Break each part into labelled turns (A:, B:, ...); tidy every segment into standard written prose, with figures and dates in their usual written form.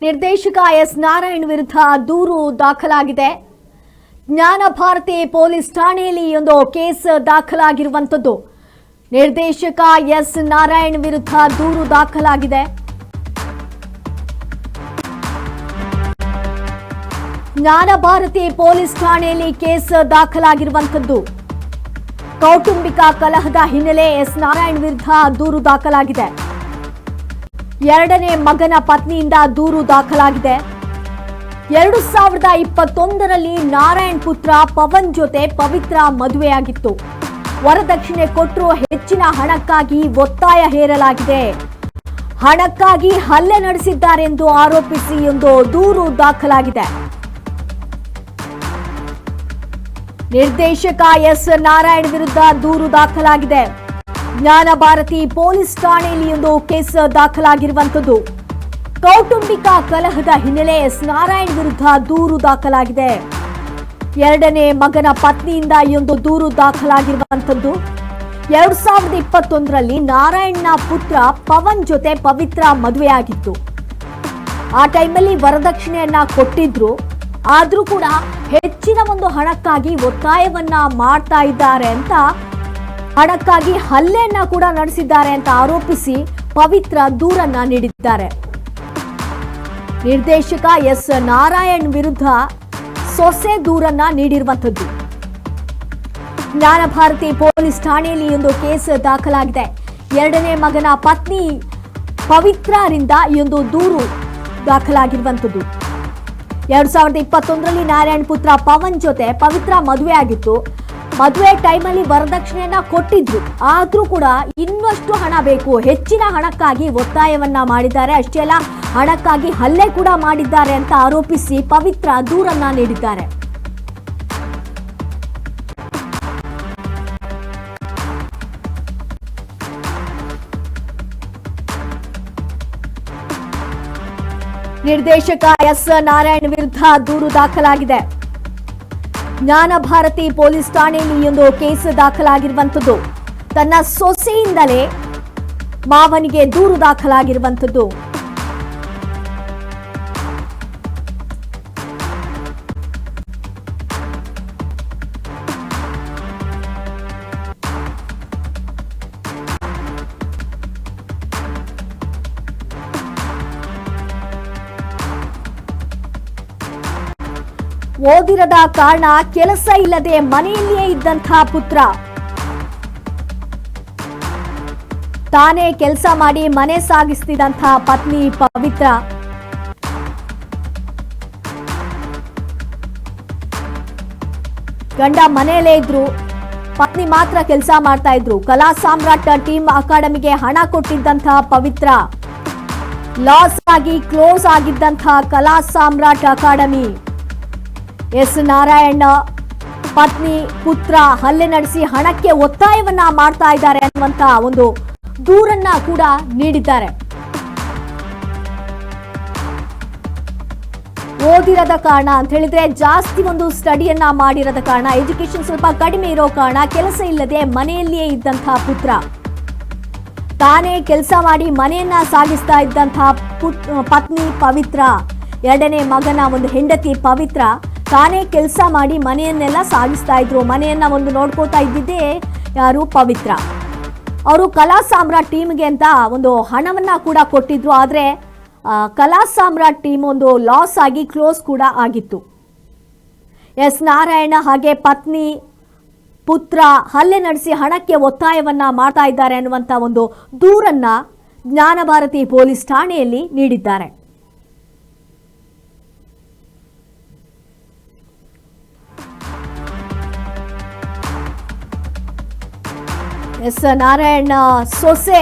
A: ನಿರ್ದೇಶಕ ಎಸ್ ನಾರಾಯಣ್ ವಿರುದ್ಧ ದೂರು ದಾಖಲಾಗಿದೆ. ಜ್ಞಾನ ಭಾರತಿ ಪೊಲೀಸ್ ಠಾಣೆಯಲ್ಲಿ ಒಂದು ಕೇಸ್ ದಾಖಲಾಗಿರುವಂತದ್ದು. ನಿರ್ದೇಶಕ ಎಸ್ ನಾರಾಯಣ್ ವಿರುದ್ಧ ದೂರು ದಾಖಲಾಗಿದೆ. ಜ್ಞಾನ ಭಾರತಿ ಪೊಲೀಸ್ ಠಾಣೆಯಲ್ಲಿ ಕೇಸ್ ದಾಖಲಾಗಿರುವಂತದ್ದು. ಕೌಟುಂಬಿಕ ಕಲಹದ ಹಿನ್ನೆಲೆ ಎಸ್ ನಾರಾಯಣ್ ವಿರುದ್ಧ ದೂರು ದಾಖಲಾಗಿದೆ. ಎರಡನೇ ಮಗನ ಪತ್ನಿಯಿಂದ ದೂರು ದಾಖಲಾಗಿದೆ. 2021ರಲ್ಲಿ ನಾರಾಯಣ್ ಪುತ್ರ ಪವನ್ ಜೊತೆ ಪವಿತ್ರ ಮದುವೆಯಾಗಿತ್ತು. ವರದಕ್ಷಿಣೆ ಕೊಟ್ಟರು ಹೆಚ್ಚಿನ ಹಣಕ್ಕಾಗಿ ಒತ್ತಾಯ ಹೇರಲಾಗಿದೆ. ಹಣಕ್ಕಾಗಿ ಹಲ್ಲೆ ನಡೆಸಿದ್ದಾರೆಂದು ಆರೋಪಿಸಿ ಒಂದು ದೂರು ದಾಖಲಾಗಿದೆ. ನಿರ್ದೇಶಕ ಎಸ್ ನಾರಾಯಣ್ ವಿರುದ್ಧ ದೂರು ದಾಖಲಾಗಿದೆ. ಜ್ಞಾನ ಭಾರತಿ ಪೊಲೀಸ್ ಠಾಣೆಯಲ್ಲಿ ಒಂದು ಕೇಸ್ ದಾಖಲಾಗಿರುವಂತದ್ದು. ಕೌಟುಂಬಿಕ ಕಲಹದ ಹಿನ್ನೆಲೆ ಎಸ್ ನಾರಾಯಣ್ ವಿರುದ್ಧ ದೂರು ದಾಖಲಾಗಿದೆ. ಎರಡನೇ ಮಗನ ಪತ್ನಿಯಿಂದ ಈ ಒಂದು ದೂರು ದಾಖಲಾಗಿರುವಂತದ್ದು. 2021ರಲ್ಲಿ ನಾರಾಯಣ್ನ ಪುತ್ರ ಪವನ್ ಜೊತೆ ಪವಿತ್ರ ಮದುವೆಯಾಗಿತ್ತು. ಆ ಟೈಮಲ್ಲಿ ವರದಕ್ಷಿಣೆಯನ್ನ ಕೊಟ್ಟಿದ್ರು. ಆದ್ರೂ ಕೂಡ ಹೆಚ್ಚಿನ ಒಂದು ಹಣಕ್ಕಾಗಿ ಒತ್ತಾಯವನ್ನ ಮಾಡ್ತಾ ಇದ್ದಾರೆ ಅಂತ, ಹಣಕ್ಕಾಗಿ ಹಲ್ಲೆಯನ್ನ ಕೂಡ ನಡೆಸಿದ್ದಾರೆ ಅಂತ ಆರೋಪಿಸಿ ಪವಿತ್ರ ದೂರನ್ನ ನೀಡಿದ್ದಾರೆ. ನಿರ್ದೇಶಕ ಎಸ್ ನಾರಾಯಣ್ ವಿರುದ್ಧ ಸೊಸೆ ದೂರನ್ನ ನೀಡಿರುವಂತದ್ದು. ಜ್ಞಾನ ಭಾರತಿ ಪೊಲೀಸ್ ಠಾಣೆಯಲ್ಲಿ ಒಂದು ಕೇಸ್ ದಾಖಲಾಗಿದೆ. ಎರಡನೇ ಮಗನ ಪತ್ನಿ ಪವಿತ್ರರಿಂದ ಈ ಒಂದು ದೂರು ದಾಖಲಾಗಿರುವಂತದ್ದು. 2021ರಲ್ಲಿ ನಾರಾಯಣ್ ಪುತ್ರ ಪವನ್ ಜೊತೆ ಪವಿತ್ರ ಮದುವೆ ಆಗಿತ್ತು. ಮದುವೆ ಟೈಮಲ್ಲಿ ವರದಕ್ಷಿಣೆಯನ್ನ ಕೊಟ್ಟಿದ್ರು. ಆದ್ರೂ ಕೂಡ ಇನ್ನಷ್ಟು ಹಣ ಬೇಕು, ಹೆಚ್ಚಿನ ಹಣಕ್ಕಾಗಿ ಒತ್ತಾಯವನ್ನ ಮಾಡಿದ್ದಾರೆ. ಅಷ್ಟೇ ಅಲ್ಲ, ಹಣಕ್ಕಾಗಿ ಹಲ್ಲೆ ಕೂಡ ಮಾಡಿದ್ದಾರೆ ಅಂತ ಆರೋಪಿಸಿ ಪವಿತ್ರ ದೂರನ್ನ ನೀಡಿದ್ದಾರೆ. ನಿರ್ದೇಶಕ ಎಸ್ ನಾರಾಯಣ್ ವಿರುದ್ಧ ದೂರು ದಾಖಲಾಗಿದೆ. ಜ್ಞಾನ ಭಾರತಿ ಪೊಲೀಸ್ ಠಾಣೆಯಲ್ಲಿ ಒಂದು ಕೇಸ್ ದಾಖಲಾಗಿರುವಂತದ್ದು. ತನ್ನ ಸೊಸೆಯಿಂದಲೇ ಮಾವನಿಗೆ ದೂರು ದಾಖಲಾಗಿರುವಂತದ್ದು. ಓದಿರದ ಕಾರಣ ಕೆಲಸ ಇಲ್ಲದೆ ಮನೆಯಲ್ಲಿಯೇ ಇದ್ದಂತಹ ಪುತ್ರ ತಾನೇ ಕೆಲಸ ಮಾಡಿ ಮನೆ ಸಾಗಿಸ್ತಿದ್ದಂತಹ ಪತ್ನಿ ಪವಿತ್ರ ಗಂಡ ಮನೆಯಲ್ಲೇ ಇದ್ರು, ಪತ್ನಿ ಮಾತ್ರ ಕೆಲಸ ಮಾಡ್ತಾ ಇದ್ರು. ಕಲಾ ಸಾಮ್ರಾಟ್ ಟೀಮ್ ಅಕಾಡೆಮಿಗೆ ಹಣ ಕೊಟ್ಟಿದ್ದಂತಹ ಪವಿತ್ರ, ಲಾಸ್ ಆಗಿ ಕ್ಲೋಸ್ ಆಗಿದ್ದಂತಹ ಕಲಾ ಸಾಮ್ರಾಟ್ ಅಕಾಡೆಮಿ, ಎಸ್ ನಾರಾಯಣ ಪತ್ನಿ ಪುತ್ರ ಹಲ್ಲೆ ನಡೆಸಿ ಹಣಕ್ಕೆ ಒತ್ತಾಯವನ್ನ ಮಾಡ್ತಾ ಇದ್ದಾರೆ ಅನ್ನುವಂತ ಒಂದು ದೂರನ್ನ ಕೂಡ ನೀಡಿದ್ದಾರೆ. ಓದಿರದ ಕಾರಣ ಅಂತ ಹೇಳಿದ್ರೆ ಜಾಸ್ತಿ ಒಂದು ಸ್ಟಡಿಯನ್ನ ಮಾಡಿರದ ಕಾರಣ, ಎಜುಕೇಶನ್ ಸ್ವಲ್ಪ ಕಡಿಮೆ ಇರೋ ಕಾರಣ ಕೆಲಸ ಇಲ್ಲದೆ ಮನೆಯಲ್ಲಿಯೇ ಇದ್ದಂತಹ ಪುತ್ರ ತಾನೇ ಕೆಲಸ ಮಾಡಿ ಮನೆಯನ್ನ ಸಾಗಿಸ್ತಾ ಇದ್ದಂತಹ ಪತ್ನಿ ಪವಿತ್ರ, ಎರಡನೇ ಮಗನ ಒಂದು ಹೆಂಡತಿ ಪವಿತ್ರ ತಾನೇ ಕೆಲಸ ಮಾಡಿ ಮನೆಯನ್ನೆಲ್ಲ ಸಾಗಿಸ್ತಾ ಇದ್ರು. ಮನೆಯನ್ನ ಒಂದು ನೋಡ್ಕೋತಾ ಇದ್ದಿದ್ದೇ ಯಾರು? ಪವಿತ್ರ. ಅವರು ಕಲಾ ಸಾಮ್ರಾಟ್ ಟೀಮ್ಗೆ ಅಂತ ಒಂದು ಹಣವನ್ನ ಕೂಡ ಕೊಟ್ಟಿದ್ರು. ಆದ್ರೆ ಕಲಾ ಸಾಮ್ರಾಟ್ ಟೀಮ್ ಒಂದು ಲಾಸ್ ಆಗಿ ಕ್ಲೋಸ್ ಕೂಡ ಆಗಿತ್ತು. ಎಸ್ ನಾರಾಯಣ ಹಾಗೆ ಪತ್ನಿ ಪುತ್ರ ಹಲ್ಲೆ ನಡೆಸಿ ಹಣಕ್ಕೆ ಒತ್ತಾಯವನ್ನ ಮಾಡ್ತಾ ಇದ್ದಾರೆ ಅನ್ನುವಂತ ಒಂದು ದೂರನ್ನ ಜ್ಞಾನ ಭಾರತಿ ಪೊಲೀಸ್ ಠಾಣೆಯಲ್ಲಿ ನೀಡಿದ್ದಾರೆ. ಎಸ್ ನಾರಾಯಣ ಸೊಸೆ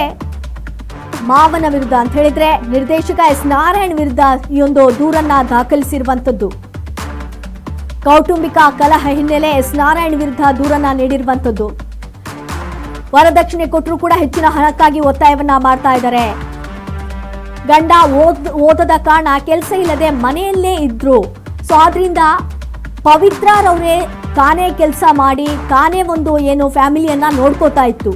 A: ಮಾವನ ವಿರುದ್ಧ ಅಂತ ಹೇಳಿದ್ರೆ ನಿರ್ದೇಶಕ ಎಸ್ ನಾರಾಯಣ್ ವಿರುದ್ಧ ಈ ಒಂದು ದೂರನ್ನ ದಾಖಲಿಸಿರುವಂತದ್ದು. ಕೌಟುಂಬಿಕ ಕಲಹ ಹಿನ್ನೆಲೆ ಎಸ್ ನಾರಾಯಣ್ ವಿರುದ್ಧ ದೂರನ್ನ ನೀಡಿರುವಂತದ್ದು. ವರದಕ್ಷಿಣೆ ಕೊಟ್ಟರು ಕೂಡ ಹೆಚ್ಚಿನ ಹಣಕ್ಕಾಗಿ ಒತ್ತಾಯವನ್ನ ಮಾಡ್ತಾ ಇದ್ದಾರೆ. ಗಂಡ ಓದದ ಕಾರಣ ಕೆಲಸ ಇಲ್ಲದೆ ಮನೆಯಲ್ಲೇ ಇದ್ರು. ಸೊ ಆದ್ರಿಂದ ಪವಿತ್ರರವರೇ ತಾನೇ ಕೆಲಸ ಮಾಡಿ ತಾನೇ ಒಂದು ಏನು ಫ್ಯಾಮಿಲಿಯನ್ನ ನೋಡ್ಕೋತಾ ಇತ್ತು.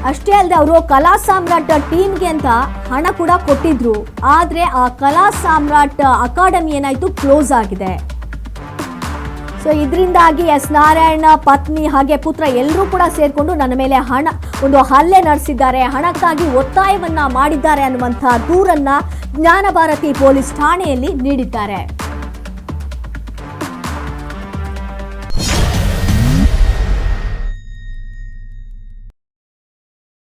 A: ಅಷ್ಟೇ ಅಲ್ಲದೆ ಅವರು ಕಲಾ ಸಾಮ್ರಾಟ್ ಟೀಮ್ಗೆ ಅಂತ ಹಣ ಕೂಡ ಕೊಟ್ಟಿದ್ರು. ಆದ್ರೆ ಆ ಕಲಾ ಸಾಮ್ರಾಟ್ ಅಕಾಡೆಮಿ ಏನಾಯ್ತು, ಕ್ಲೋಸ್ ಆಗಿದೆ. ಸೊ ಇದರಿಂದಾಗಿ ಎಸ್ ನಾರಾಯಣ ಪತ್ನಿ ಹಾಗೆ ಪುತ್ರ ಎಲ್ಲರೂ ಕೂಡ ಸೇರ್ಕೊಂಡು ನನ್ನ ಮೇಲೆ ಒಂದು ಹಲ್ಲೆ ನಡೆಸಿದ್ದಾರೆ, ಹಣಕ್ಕಾಗಿ ಒತ್ತಾಯವನ್ನ ಮಾಡಿದ್ದಾರೆ ಅನ್ನುವಂತಹ ದೂರನ್ನ ಜ್ಞಾನಭಾರತಿ ಪೊಲೀಸ್ ಠಾಣೆಯಲ್ಲಿ ನೀಡಿದ್ದಾರೆ.